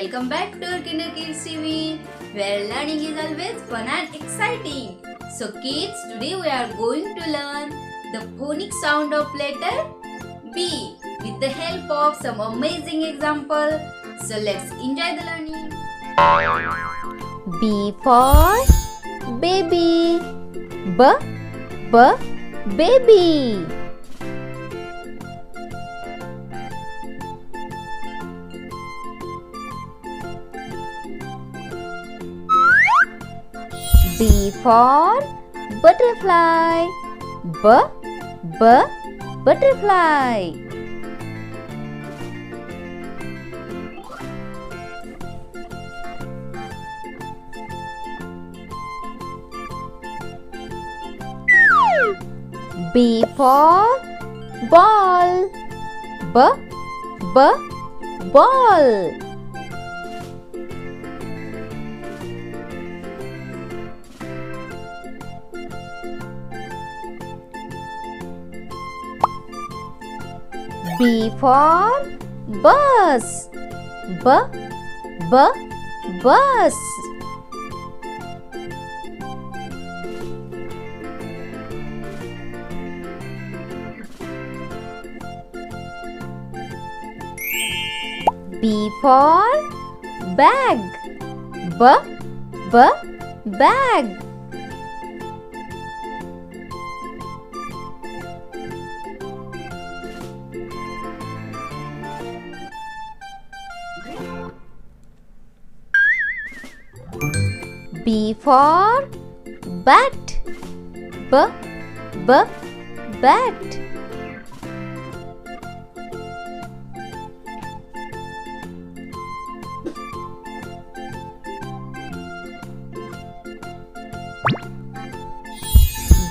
welcome back to our Kinder Kids TV, where learning is always fun and exciting. So kids, today we are going to learn the phonics sound of letter B with the help of some amazing example. So let's enjoy the learning. B for baby. Baby. B for butterfly. Butterfly. B for ball. Ball. B for bus. Bus. B for bag. Bag. B for bat. Bat.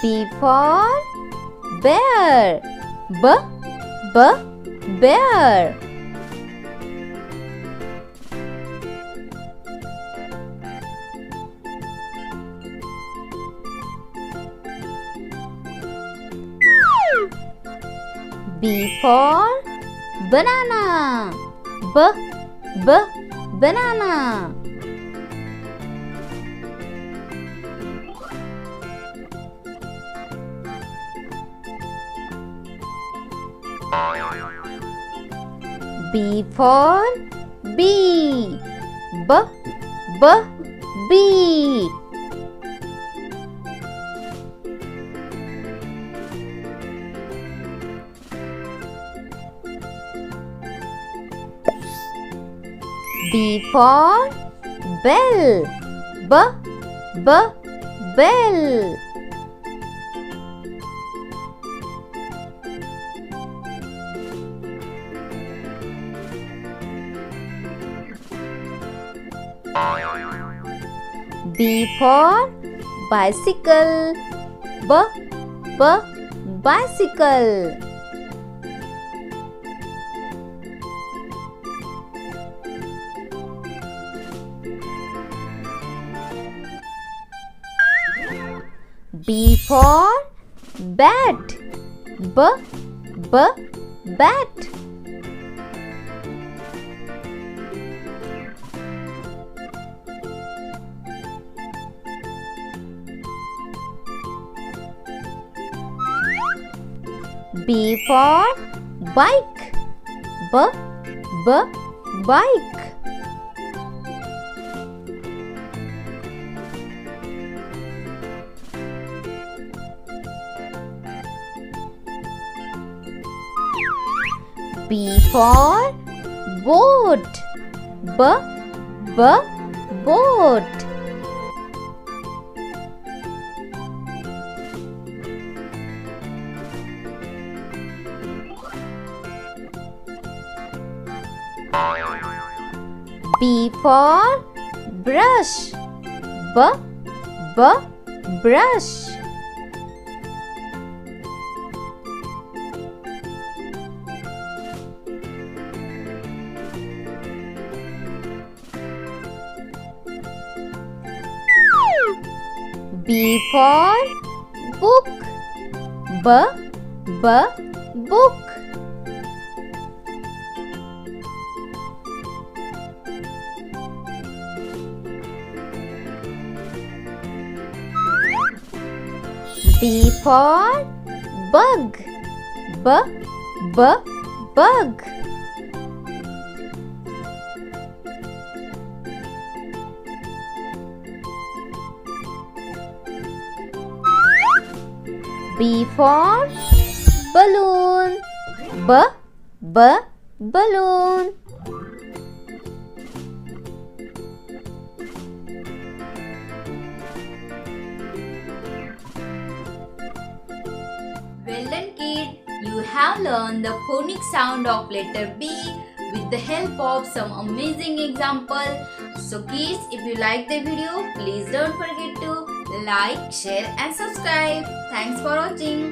B for bear. Bear. B for banana. Banana. B for bee. Bee. B for bell. Bell. B for bicycle. Bicycle. B for bat. Bat. B for bike. Bike. B for boat. Boat. B for brush. Brush. B for book. Book. B for bug. Bug. B for balloon. Balloon. Well done, kid. You have learned the phonic sound of letter B with the help of some amazing example. So kids, if you like the video, please don't forget to like, share and subscribe. Thanks for watching.